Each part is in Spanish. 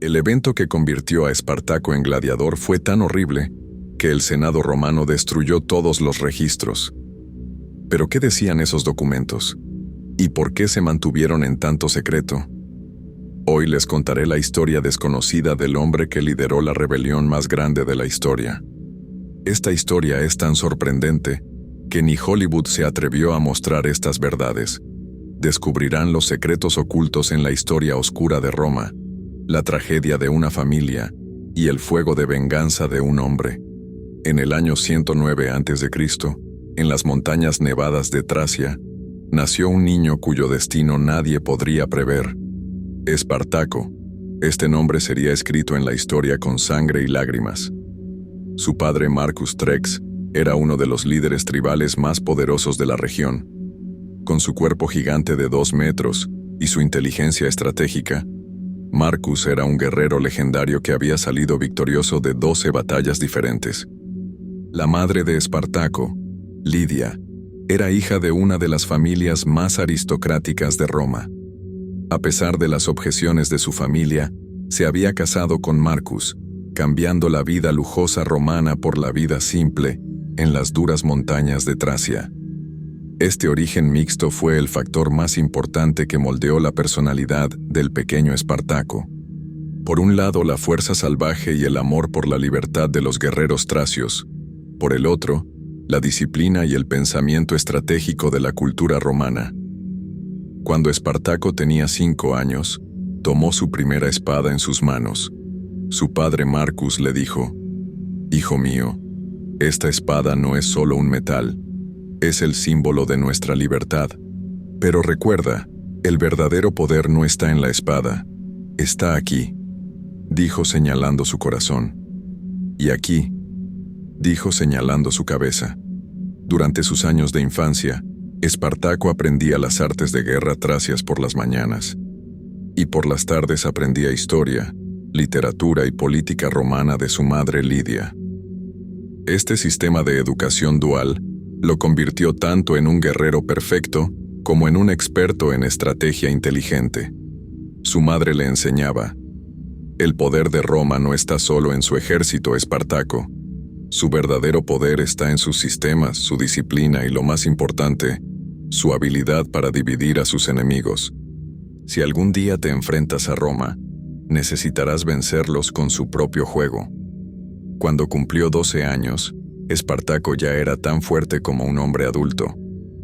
El evento que convirtió a Espartaco en gladiador fue tan horrible que el Senado romano destruyó todos los registros. ¿Pero qué decían esos documentos? ¿Y por qué se mantuvieron en tanto secreto? Hoy les contaré la historia desconocida del hombre que lideró la rebelión más grande de la historia. Esta historia es tan sorprendente que ni Hollywood se atrevió a mostrar estas verdades. Descubrirán los secretos ocultos en la historia oscura de Roma, la tragedia de una familia y el fuego de venganza de un hombre. En el año 109 a.C., en las montañas nevadas de Tracia, nació un niño cuyo destino nadie podría prever. Espartaco. Este nombre sería escrito en la historia con sangre y lágrimas. Su padre, Marcus Trex, era uno de los líderes tribales más poderosos de la región. Con su cuerpo gigante de 2 metros y su inteligencia estratégica, Marcus era un guerrero legendario que había salido victorioso de 12 batallas diferentes. La madre de Espartaco, Lidia, era hija de una de las familias más aristocráticas de Roma. A pesar de las objeciones de su familia, se había casado con Marcus, cambiando la vida lujosa romana por la vida simple en las duras montañas de Tracia. Este origen mixto fue el factor más importante que moldeó la personalidad del pequeño Espartaco. Por un lado, la fuerza salvaje y el amor por la libertad de los guerreros tracios. Por el otro, la disciplina y el pensamiento estratégico de la cultura romana. Cuando Espartaco tenía 5 años, tomó su primera espada en sus manos. Su padre Marcus le dijo: «Hijo mío, esta espada no es solo un metal, es el símbolo de nuestra libertad. Pero recuerda, el verdadero poder no está en la espada, está aquí», dijo señalando su corazón. «Y aquí», dijo señalando su cabeza. Durante sus años de infancia, Espartaco aprendía las artes de guerra tracias por las mañanas, y por las tardes aprendía historia, literatura y política romana de su madre Lidia. Este sistema de educación dual lo convirtió tanto en un guerrero perfecto como en un experto en estrategia inteligente. Su madre le enseñaba: «El poder de Roma no está solo en su ejército, Espartaco. Su verdadero poder está en sus sistemas, su disciplina y, lo más importante, su habilidad para dividir a sus enemigos. Si algún día te enfrentas a Roma, necesitarás vencerlos con su propio juego». Cuando cumplió 12 años, Espartaco ya era tan fuerte como un hombre adulto.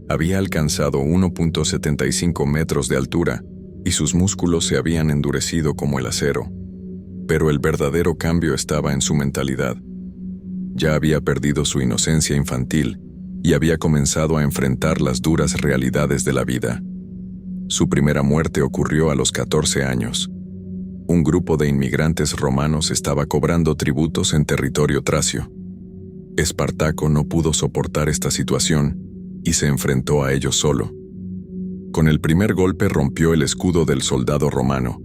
Había alcanzado 1.75 metros de altura y sus músculos se habían endurecido como el acero. Pero el verdadero cambio estaba en su mentalidad. Ya había perdido su inocencia infantil y había comenzado a enfrentar las duras realidades de la vida. Su primera muerte ocurrió a los 14 años. Un grupo de inmigrantes romanos estaba cobrando tributos en territorio tracio. Espartaco no pudo soportar esta situación y se enfrentó a ellos solo. Con el primer golpe rompió el escudo del soldado romano,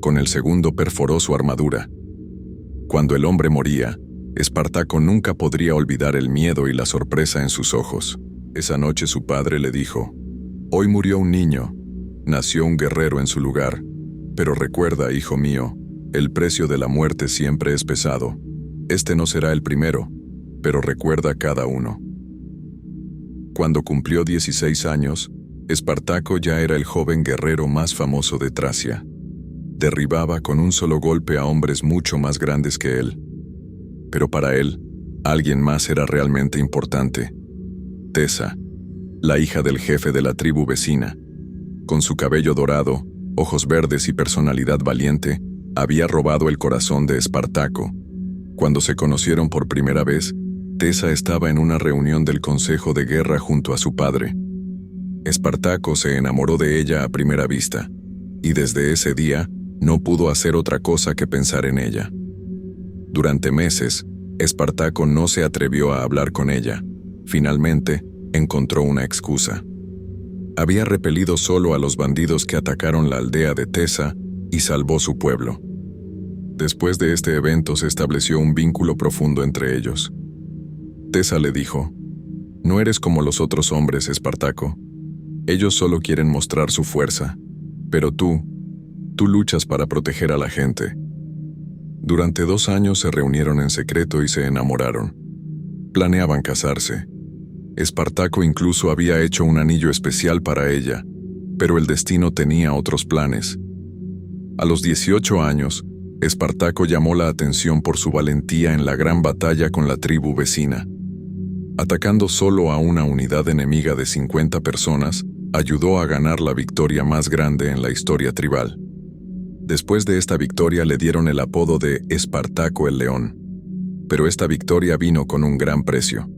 con el segundo perforó su armadura. Cuando el hombre moría, Espartaco nunca podría olvidar el miedo y la sorpresa en sus ojos. Esa noche su padre le dijo: «Hoy murió un niño, nació un guerrero en su lugar. Pero recuerda, hijo mío, el precio de la muerte siempre es pesado. Este no será el primero, pero recuerda cada uno». Cuando cumplió 16 años, Espartaco ya era el joven guerrero más famoso de Tracia. Derribaba con un solo golpe a hombres mucho más grandes que él. Pero para él, alguien más era realmente importante: Tesa, la hija del jefe de la tribu vecina. Con su cabello dorado, ojos verdes y personalidad valiente, había robado el corazón de Espartaco. Cuando se conocieron por primera vez, Tesa estaba en una reunión del Consejo de Guerra junto a su padre. Espartaco se enamoró de ella a primera vista, y desde ese día no pudo hacer otra cosa que pensar en ella. Durante meses, Espartaco no se atrevió a hablar con ella. Finalmente, encontró una excusa. Había repelido solo a los bandidos que atacaron la aldea de Tesa y salvó su pueblo. Después de este evento se estableció un vínculo profundo entre ellos. Tesa le dijo: «No eres como los otros hombres, Espartaco. Ellos solo quieren mostrar su fuerza, pero tú luchas para proteger a la gente. Durante 2 años se reunieron en secreto y se enamoraron. Planeaban casarse. Espartaco incluso había hecho un anillo especial para ella, pero el destino tenía otros planes. A los 18 años, Espartaco llamó la atención por su valentía en la gran batalla con la tribu vecina. Atacando solo a una unidad enemiga de 50 personas, ayudó a ganar la victoria más grande en la historia tribal. Después de esta victoria le dieron el apodo de Espartaco el León. Pero esta victoria vino con un gran precio.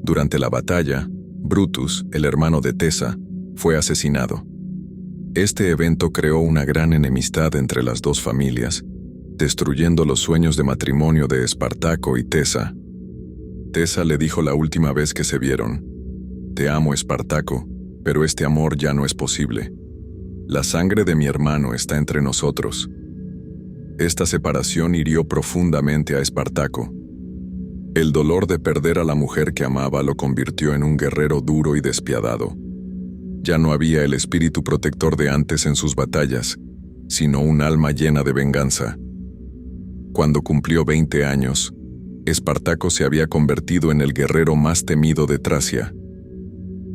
Durante la batalla, Brutus, el hermano de Tesa, fue asesinado. Este evento creó una gran enemistad entre las dos familias, destruyendo los sueños de matrimonio de Espartaco y Tesa. Tesa le dijo la última vez que se vieron: «Te amo, Espartaco, pero este amor ya no es posible. La sangre de mi hermano está entre nosotros». Esta separación hirió profundamente a Espartaco. El dolor de perder a la mujer que amaba lo convirtió en un guerrero duro y despiadado. Ya no había el espíritu protector de antes en sus batallas, sino un alma llena de venganza. Cuando cumplió 20 años, Espartaco se había convertido en el guerrero más temido de Tracia.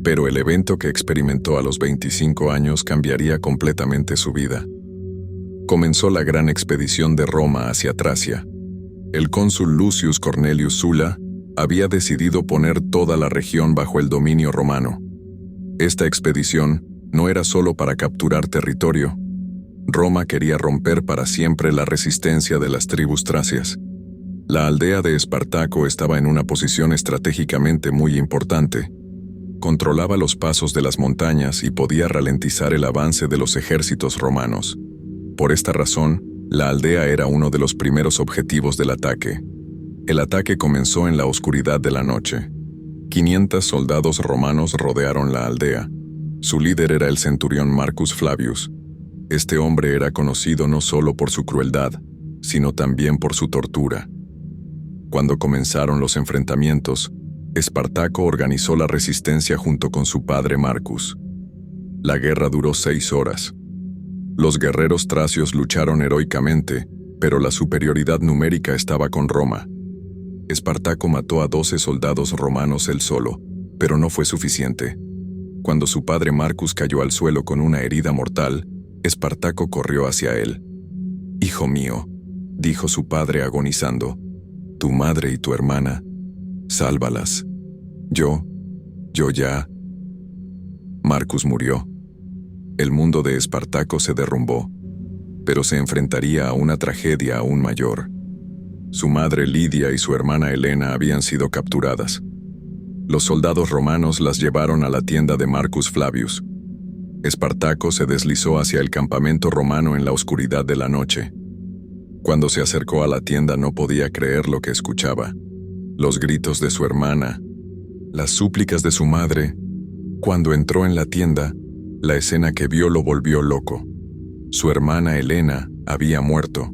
Pero el evento que experimentó a los 25 años cambiaría completamente su vida. Comenzó la gran expedición de Roma hacia Tracia. El cónsul Lucius Cornelius Sulla había decidido poner toda la región bajo el dominio romano. Esta expedición no era solo para capturar territorio. Roma quería romper para siempre la resistencia de las tribus tracias. La aldea de Espartaco estaba en una posición estratégicamente muy importante. Controlaba los pasos de las montañas y podía ralentizar el avance de los ejércitos romanos. Por esta razón, la aldea era uno de los primeros objetivos del ataque. El ataque comenzó en la oscuridad de la noche. 500 soldados romanos rodearon la aldea. Su líder era el centurión Marcus Flavius. Este hombre era conocido no solo por su crueldad, sino también por su tortura. Cuando comenzaron los enfrentamientos, Espartaco organizó la resistencia junto con su padre Marcus. La guerra duró 6 horas. Los guerreros tracios lucharon heroicamente, pero la superioridad numérica estaba con Roma. Espartaco mató a 12 soldados romanos él solo, pero no fue suficiente. Cuando su padre Marcus cayó al suelo con una herida mortal, Espartaco corrió hacia él. «Hijo mío», dijo su padre agonizando, «tu madre y tu hermana, sálvalas. Yo ya». Marcus murió. El mundo de Espartaco se derrumbó, pero se enfrentaría a una tragedia aún mayor. Su madre Lidia y su hermana Helena habían sido capturadas. Los soldados romanos las llevaron a la tienda de Marcus Flavius. Espartaco se deslizó hacia el campamento romano en la oscuridad de la noche. Cuando se acercó a la tienda no podía creer lo que escuchaba. Los gritos de su hermana, las súplicas de su madre. Cuando entró en la tienda, la escena que vio lo volvió loco. Su hermana Helena había muerto.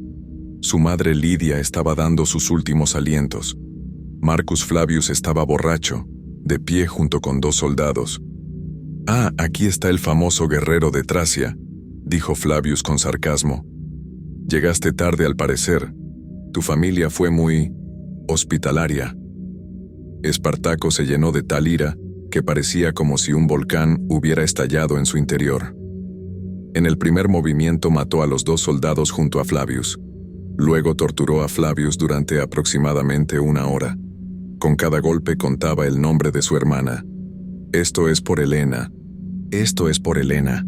Su madre Lidia estaba dando sus últimos alientos. Marcus Flavius estaba borracho, de pie junto con 2 soldados. «Ah, aquí está el famoso guerrero de Tracia», dijo Flavius con sarcasmo. «Llegaste tarde al parecer. Tu familia fue muy hospitalaria». Espartaco se llenó de tal ira que parecía como si un volcán hubiera estallado en su interior. En el primer movimiento mató a los 2 soldados junto a Flavius. Luego torturó a Flavius durante aproximadamente 1 hora. Con cada golpe contaba el nombre de su hermana. «Esto es por Helena. Esto es por Helena».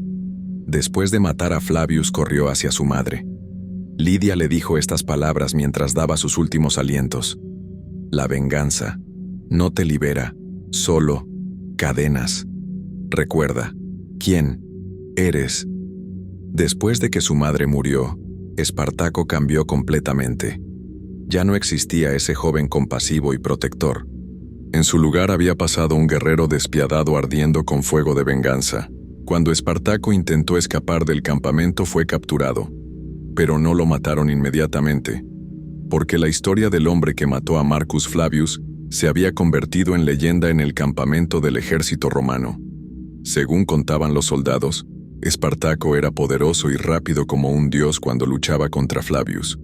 Después de matar a Flavius corrió hacia su madre. Lidia le dijo estas palabras mientras daba sus últimos alientos. «La venganza no te libera, solo cadenas. Recuerda, ¿quién eres?». Después de que su madre murió, Espartaco cambió completamente. Ya no existía ese joven compasivo y protector. En su lugar había pasado un guerrero despiadado ardiendo con fuego de venganza. Cuando Espartaco intentó escapar del campamento fue capturado, pero no lo mataron inmediatamente, porque la historia del hombre que mató a Marcus Flavius se había convertido en leyenda en el campamento del ejército romano. Según contaban los soldados, Espartaco era poderoso y rápido como un dios cuando luchaba contra Flavius.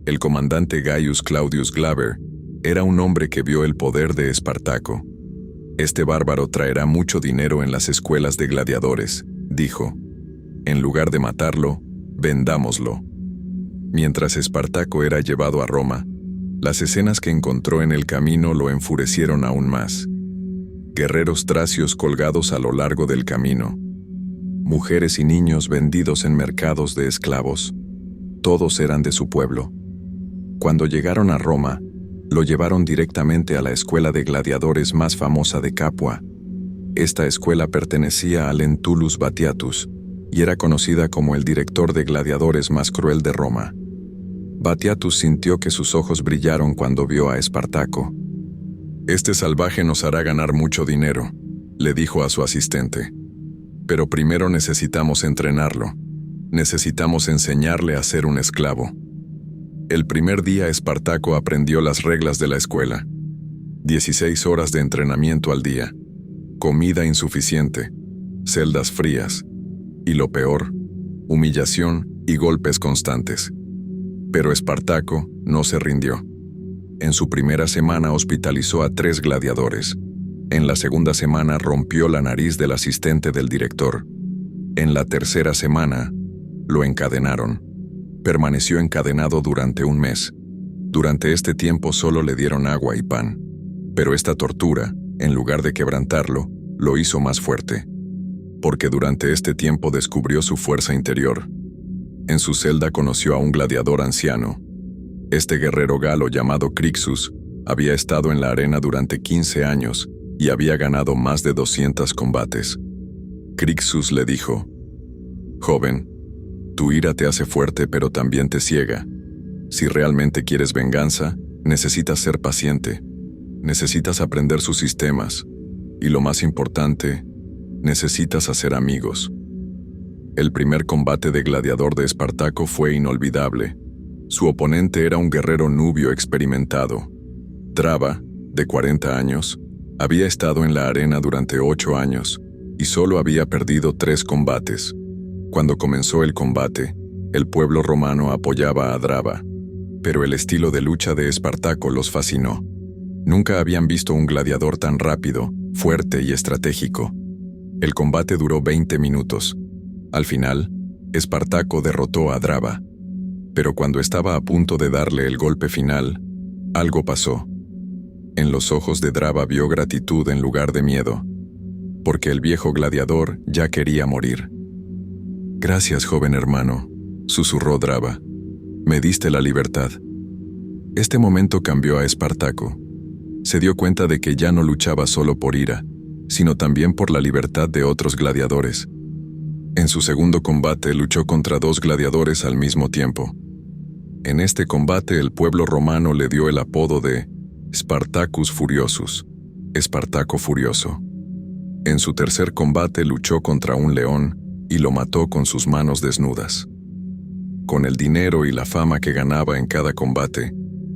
El comandante Gaius Claudius Glaber era un hombre que vio el poder de Espartaco. Este bárbaro traerá mucho dinero en las escuelas de gladiadores, dijo. En lugar de matarlo, vendámoslo. Mientras Espartaco era llevado a Roma, las escenas que encontró en el camino lo enfurecieron aún más. Guerreros tracios colgados a lo largo del camino. Mujeres y niños vendidos en mercados de esclavos. Todos eran de su pueblo. Cuando llegaron a Roma, lo llevaron directamente a la escuela de gladiadores más famosa de Capua. Esta escuela pertenecía a Lentulus Batiatus y era conocida como el director de gladiadores más cruel de Roma. Batiatus sintió que sus ojos brillaron cuando vio a Espartaco. «Este salvaje nos hará ganar mucho dinero», le dijo a su asistente. «Pero primero necesitamos entrenarlo. Necesitamos enseñarle a ser un esclavo». El primer día Espartaco aprendió las reglas de la escuela. 16 horas de entrenamiento al día, comida insuficiente, celdas frías, y lo peor, humillación y golpes constantes. Pero Espartaco no se rindió. En su primera semana hospitalizó a 3 gladiadores. En la segunda semana rompió la nariz del asistente del director. En la tercera semana, lo encadenaron. Permaneció encadenado durante un mes. Durante este tiempo solo le dieron agua y pan. Pero esta tortura, en lugar de quebrantarlo, lo hizo más fuerte. Porque durante este tiempo descubrió su fuerza interior. En su celda conoció a un gladiador anciano. Este guerrero galo llamado Crixus había estado en la arena durante 15 años y había ganado más de 200 combates. Crixus le dijo: «Joven, tu ira te hace fuerte pero también te ciega. Si realmente quieres venganza, necesitas ser paciente. Necesitas aprender sus sistemas. Y lo más importante, necesitas hacer amigos». El primer combate de gladiador de Espartaco fue inolvidable. Su oponente era un guerrero nubio experimentado. Draba, de 40 años, había estado en la arena durante 8 años y solo había perdido 3 combates. Cuando comenzó el combate, el pueblo romano apoyaba a Draba, pero el estilo de lucha de Espartaco los fascinó. Nunca habían visto un gladiador tan rápido, fuerte y estratégico. El combate duró 20 minutos. Al final, Espartaco derrotó a Draba. Pero cuando estaba a punto de darle el golpe final, algo pasó. En los ojos de Draba vio gratitud en lugar de miedo, porque el viejo gladiador ya quería morir. «Gracias, joven hermano», susurró Draba. «Me diste la libertad». Este momento cambió a Espartaco. Se dio cuenta de que ya no luchaba solo por ira, sino también por la libertad de otros gladiadores. En su segundo combate luchó contra 2 gladiadores al mismo tiempo. En este combate el pueblo romano le dio el apodo de Spartacus Furiosus, Espartaco Furioso. En su tercer combate luchó contra un león y lo mató con sus manos desnudas. Con el dinero y la fama que ganaba en cada combate,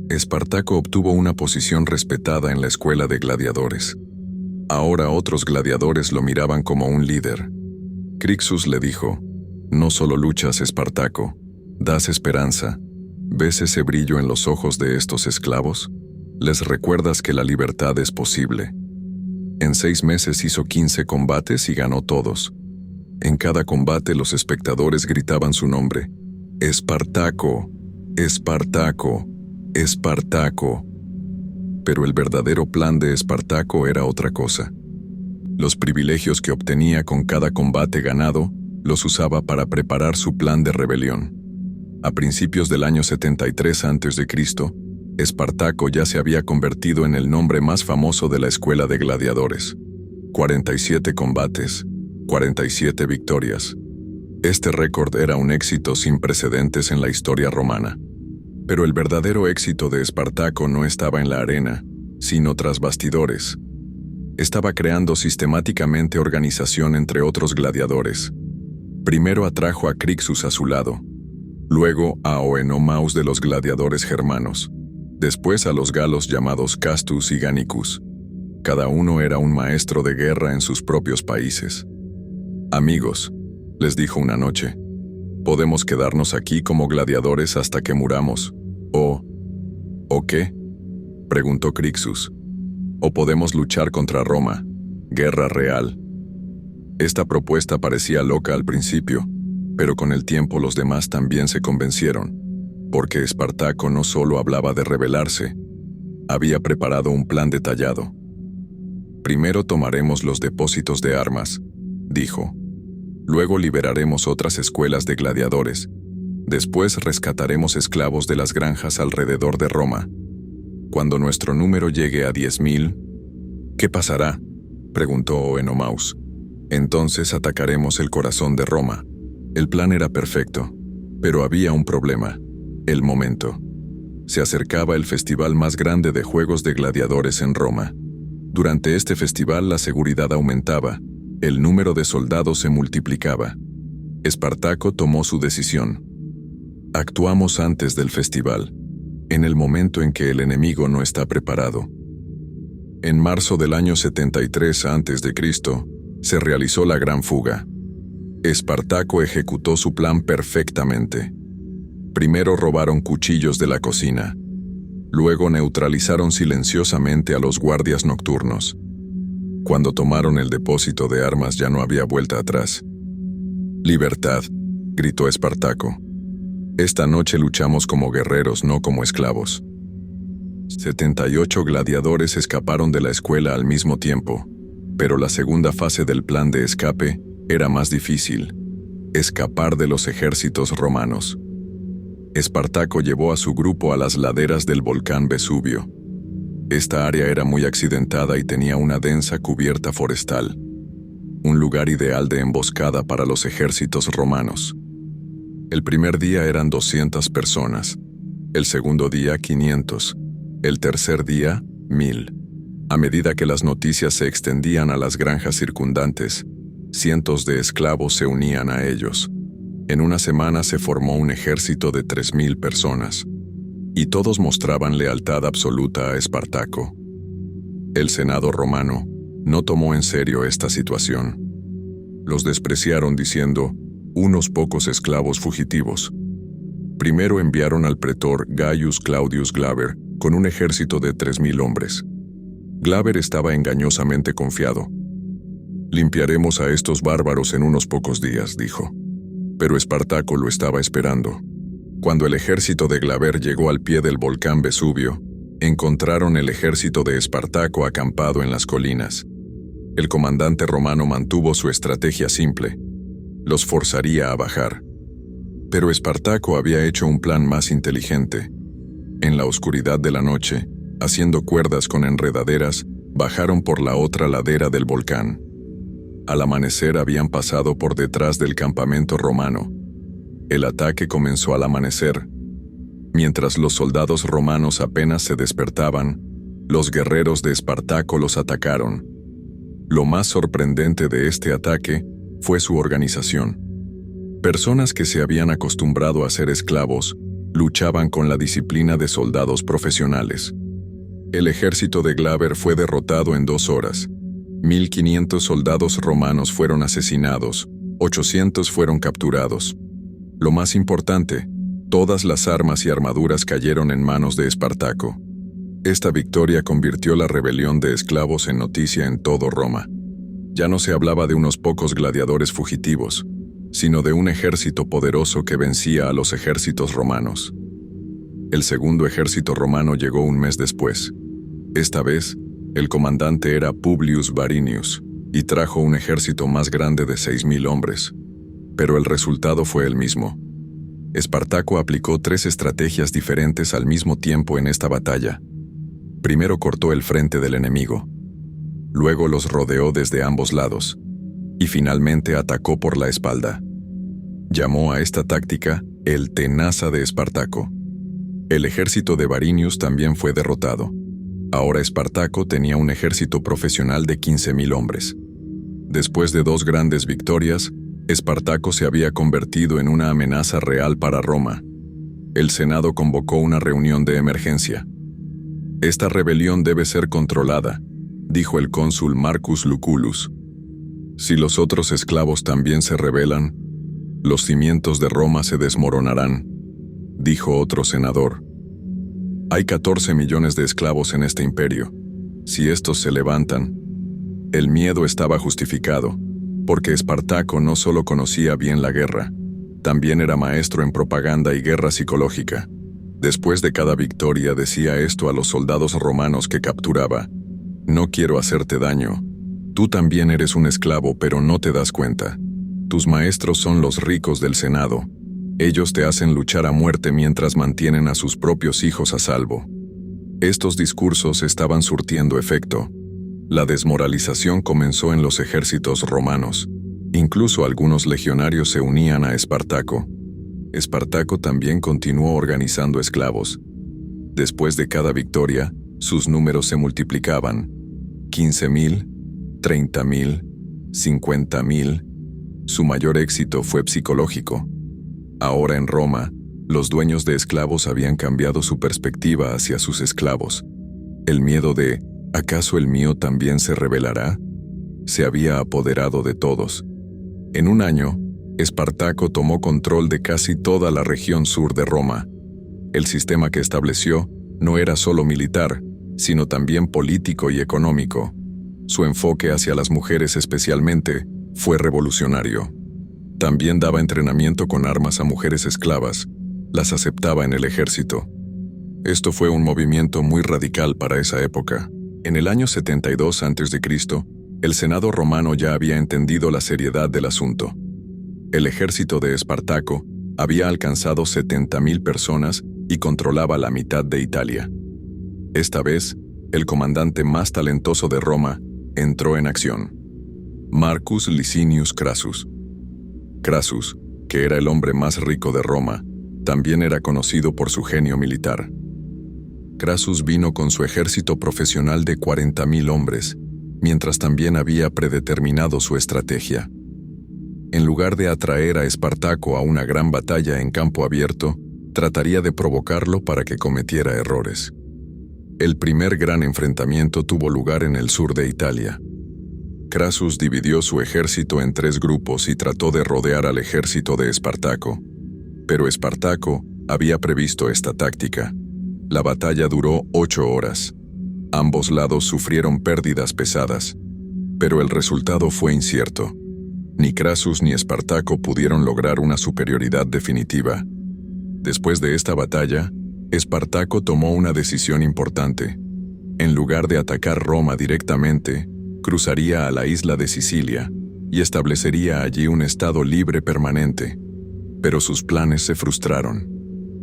Espartaco obtuvo una posición respetada en la escuela de gladiadores. Ahora otros gladiadores lo miraban como un líder. Crixus le dijo: «No solo luchas, Espartaco, das esperanza. ¿Ves ese brillo en los ojos de estos esclavos? Les recuerdas que la libertad es posible». En 6 meses hizo 15 combates y ganó todos. En cada combate los espectadores gritaban su nombre: «Espartaco, Espartaco, Espartaco». Pero el verdadero plan de Espartaco era otra cosa. Los privilegios que obtenía con cada combate ganado los usaba para preparar su plan de rebelión. A principios del año 73 a.C., Espartaco ya se había convertido en el nombre más famoso de la escuela de gladiadores. 47 combates, 47 victorias. Este récord era un éxito sin precedentes en la historia romana. Pero el verdadero éxito de Espartaco no estaba en la arena, sino tras bastidores. Estaba creando sistemáticamente organización entre otros gladiadores. Primero atrajo a Crixus a su lado, luego a Oenomaus de los gladiadores germanos, después a los galos llamados Castus y Gannicus. Cada uno era un maestro de guerra en sus propios países. «Amigos», les dijo una noche, «podemos quedarnos aquí como gladiadores hasta que muramos, o ¿O qué?, preguntó Crixus. ¿O podemos luchar contra Roma? Guerra real. Esta propuesta parecía loca al principio, pero con el tiempo los demás también se convencieron, porque Espartaco no solo hablaba de rebelarse, había preparado un plan detallado. Primero tomaremos los depósitos de armas, dijo. Luego liberaremos otras escuelas de gladiadores. Después rescataremos esclavos de las granjas alrededor de Roma. Cuando nuestro número llegue a 10.000, ¿qué pasará?, preguntó Oenomaus. Entonces atacaremos el corazón de Roma. El plan era perfecto, pero había un problema: el momento. Se acercaba el festival más grande de juegos de gladiadores en Roma. Durante este festival la seguridad aumentaba, el número de soldados se multiplicaba. Espartaco tomó su decisión. Actuamos antes del festival, en el momento en que el enemigo no está preparado. En marzo del año 73 a.C., se realizó la gran fuga. Espartaco ejecutó su plan perfectamente. Primero robaron cuchillos de la cocina. Luego neutralizaron silenciosamente a los guardias nocturnos. Cuando tomaron el depósito de armas ya no había vuelta atrás. «Libertad», gritó Espartaco. «Esta noche luchamos como guerreros, no como esclavos». 78 gladiadores escaparon de la escuela al mismo tiempo, pero la segunda fase del plan de escape era más difícil: escapar de los ejércitos romanos. Espartaco llevó a su grupo a las laderas del volcán Vesubio. Esta área era muy accidentada y tenía una densa cubierta forestal, un lugar ideal de emboscada para los ejércitos romanos. El primer día eran 200 personas, el segundo día 500, el tercer día 1000. A medida que las noticias se extendían a las granjas circundantes, cientos de esclavos se unían a ellos. En una semana se formó un ejército de 3.000 personas, y todos mostraban lealtad absoluta a Espartaco. El Senado romano no tomó en serio esta situación. Los despreciaron diciendo: unos pocos esclavos fugitivos. Primero enviaron al pretor Gaius Claudius Glaber con un ejército de 3.000 hombres. Glaber estaba engañosamente confiado. «Limpiaremos a estos bárbaros en unos pocos días», dijo. Pero Espartaco lo estaba esperando. Cuando el ejército de Glaber llegó al pie del volcán Vesubio, encontraron el ejército de Espartaco acampado en las colinas. El comandante romano mantuvo su estrategia simple: los forzaría a bajar. Pero Espartaco había hecho un plan más inteligente. En la oscuridad de la noche, haciendo cuerdas con enredaderas, bajaron por la otra ladera del volcán. Al amanecer habían pasado por detrás del campamento romano. El ataque comenzó al amanecer. Mientras los soldados romanos apenas se despertaban, los guerreros de Espartaco los atacaron. Lo más sorprendente de este ataque fue su organización. Personas que se habían acostumbrado a ser esclavos luchaban con la disciplina de soldados profesionales. El ejército de Glaber fue derrotado en 2 horas. 1.500 soldados romanos fueron asesinados, 800 fueron capturados. Lo más importante, todas las armas y armaduras cayeron en manos de Espartaco. Esta victoria convirtió la rebelión de esclavos en noticia en todo Roma. Ya no se hablaba de unos pocos gladiadores fugitivos, sino de un ejército poderoso que vencía a los ejércitos romanos. El segundo ejército romano llegó un mes después. Esta vez, el comandante era Publius Varinius, y trajo un ejército más grande de 6.000 hombres. Pero el resultado fue el mismo. Espartaco aplicó 3 estrategias diferentes al mismo tiempo en esta batalla. Primero cortó el frente del enemigo. Luego los rodeó desde ambos lados. Y finalmente atacó por la espalda. Llamó a esta táctica el tenaza de Espartaco. El ejército de Varinius también fue derrotado. Ahora Espartaco tenía un ejército profesional de 15.000 hombres. Después de 2 grandes victorias, Espartaco se había convertido en una amenaza real para Roma. El Senado convocó una reunión de emergencia. «Esta rebelión debe ser controlada», dijo el cónsul Marcus Lucullus. «Si los otros esclavos también se rebelan, los cimientos de Roma se desmoronarán», dijo otro senador. Hay 14 millones de esclavos en este imperio. Si estos se levantan, el miedo estaba justificado, porque Espartaco no solo conocía bien la guerra, también era maestro en propaganda y guerra psicológica. Después de cada victoria decía esto a los soldados romanos que capturaba: no quiero hacerte daño. Tú también eres un esclavo, pero no te das cuenta. Tus maestros son los ricos del Senado. Ellos te hacen luchar a muerte mientras mantienen a sus propios hijos a salvo. Estos discursos estaban surtiendo efecto. La desmoralización comenzó en los ejércitos romanos. Incluso algunos legionarios se unían a Espartaco. Espartaco también continuó organizando esclavos. Después de cada victoria, sus números se multiplicaban: 15.000, 30.000, 50.000. Su mayor éxito fue psicológico. Ahora en Roma, los dueños de esclavos habían cambiado su perspectiva hacia sus esclavos. El miedo de ¿acaso el mío también se rebelará?, se había apoderado de todos. En un año, Espartaco tomó control de casi toda la región sur de Roma. El sistema que estableció no era solo militar, sino también político y económico. Su enfoque hacia las mujeres especialmente fue revolucionario. También daba entrenamiento con armas a mujeres esclavas. Las aceptaba en el ejército. Esto fue un movimiento muy radical para esa época. En el año 72 a.C., el Senado romano ya había entendido la seriedad del asunto. El ejército de Espartaco había alcanzado 70.000 personas y controlaba la mitad de Italia. Esta vez, el comandante más talentoso de Roma entró en acción: Marcus Licinius Crassus. Crassus, que era el hombre más rico de Roma, también era conocido por su genio militar. Crassus vino con su ejército profesional de 40.000 hombres, mientras también había predeterminado su estrategia. En lugar de atraer a Espartaco a una gran batalla en campo abierto, trataría de provocarlo para que cometiera errores. El primer gran enfrentamiento tuvo lugar en el sur de Italia. Crassus dividió su ejército en 3 grupos y trató de rodear al ejército de Espartaco. Pero Espartaco había previsto esta táctica. La batalla duró 8 horas. Ambos lados sufrieron pérdidas pesadas, pero el resultado fue incierto. Ni Crassus ni Espartaco pudieron lograr una superioridad definitiva. Después de esta batalla, Espartaco tomó una decisión importante. En lugar de atacar Roma directamente, cruzaría a la isla de Sicilia y establecería allí un estado libre permanente. Pero sus planes se frustraron.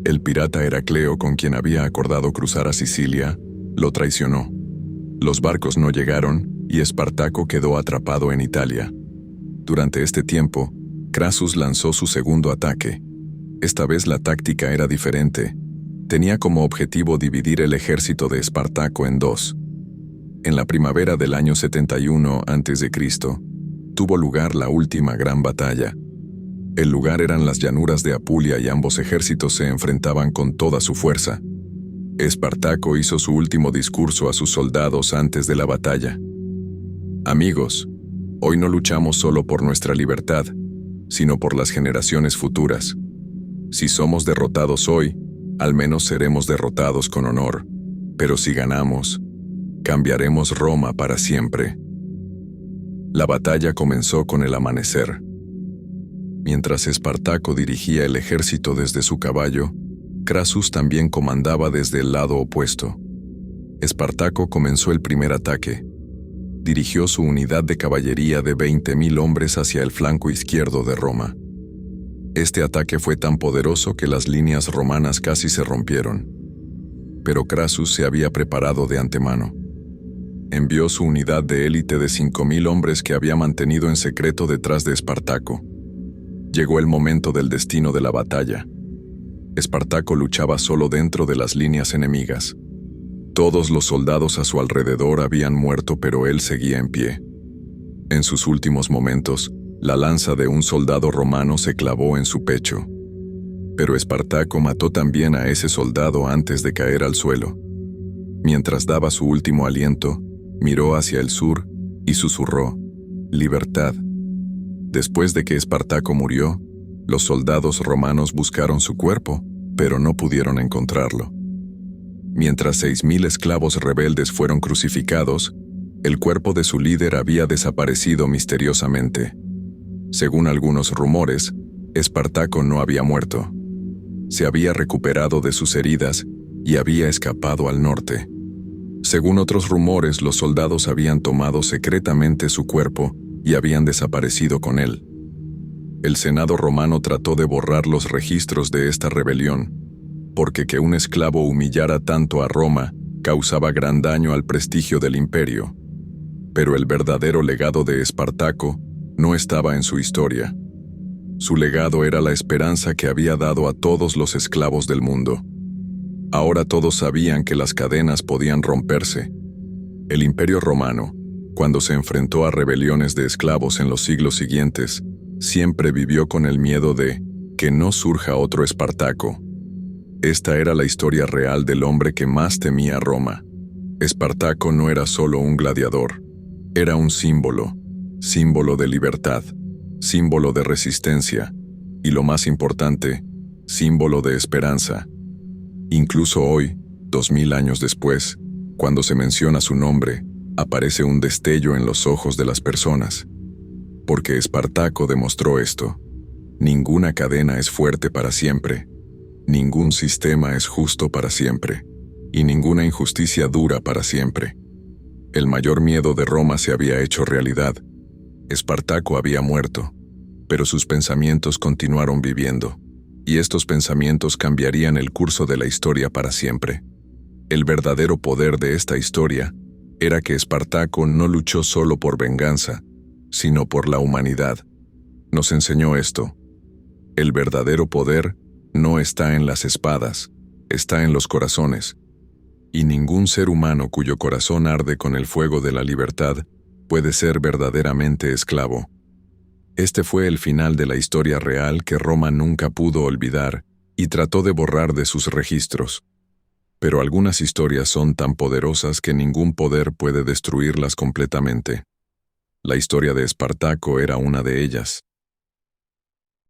El pirata Heracleo, con quien había acordado cruzar a Sicilia, lo traicionó. Los barcos no llegaron y Espartaco quedó atrapado en Italia. Durante este tiempo, Crassus lanzó su segundo ataque. Esta vez la táctica era diferente. Tenía como objetivo dividir el ejército de Espartaco en 2. En la primavera del año 71 a.C., tuvo lugar la última gran batalla. El lugar eran las llanuras de Apulia y ambos ejércitos se enfrentaban con toda su fuerza. Espartaco hizo su último discurso a sus soldados antes de la batalla. Amigos, hoy no luchamos solo por nuestra libertad, sino por las generaciones futuras. Si somos derrotados hoy, al menos seremos derrotados con honor, pero si ganamos, cambiaremos Roma para siempre. La batalla comenzó con el amanecer. Mientras Espartaco dirigía el ejército desde su caballo, Crassus también comandaba desde el lado opuesto. Espartaco comenzó el primer ataque. Dirigió su unidad de caballería de 20.000 hombres hacia el flanco izquierdo de Roma. Este ataque fue tan poderoso que las líneas romanas casi se rompieron. Pero Crassus se había preparado de antemano. Envió su unidad de élite de 5.000 hombres que había mantenido en secreto detrás de Espartaco. Llegó el momento del destino de la batalla. Espartaco luchaba solo dentro de las líneas enemigas. Todos los soldados a su alrededor habían muerto, pero él seguía en pie. En sus últimos momentos, la lanza de un soldado romano se clavó en su pecho. Pero Espartaco mató también a ese soldado antes de caer al suelo. Mientras daba su último aliento, miró hacia el sur y susurró: «Libertad». Después de que Espartaco murió, los soldados romanos buscaron su cuerpo, pero no pudieron encontrarlo. Mientras 6.000 esclavos rebeldes fueron crucificados, el cuerpo de su líder había desaparecido misteriosamente. Según algunos rumores, Espartaco no había muerto. Se había recuperado de sus heridas y había escapado al norte. Según otros rumores, los soldados habían tomado secretamente su cuerpo y habían desaparecido con él. El Senado romano trató de borrar los registros de esta rebelión, porque que un esclavo humillara tanto a Roma causaba gran daño al prestigio del imperio. Pero el verdadero legado de Espartaco no estaba en su historia. Su legado era la esperanza que había dado a todos los esclavos del mundo. Ahora todos sabían que las cadenas podían romperse. El Imperio Romano, cuando se enfrentó a rebeliones de esclavos en los siglos siguientes, siempre vivió con el miedo de que no surja otro Espartaco. Esta era la historia real del hombre que más temía a Roma. Espartaco no era solo un gladiador, era un símbolo de libertad, símbolo de resistencia y, lo más importante, símbolo de esperanza. Incluso hoy, 2000 años después, cuando se menciona su nombre, aparece un destello en los ojos de las personas. Porque Espartaco demostró esto: ninguna cadena es fuerte para siempre, ningún sistema es justo para siempre, y ninguna injusticia dura para siempre. El mayor miedo de Roma se había hecho realidad. Espartaco había muerto, pero sus pensamientos continuaron viviendo, y estos pensamientos cambiarían el curso de la historia para siempre. El verdadero poder de esta historia era que Espartaco no luchó solo por venganza, sino por la humanidad. Nos enseñó esto: el verdadero poder no está en las espadas, está en los corazones, y ningún ser humano cuyo corazón arde con el fuego de la libertad puede ser verdaderamente esclavo. Este fue el final de la historia real que Roma nunca pudo olvidar y trató de borrar de sus registros. Pero algunas historias son tan poderosas que ningún poder puede destruirlas completamente. La historia de Espartaco era una de ellas.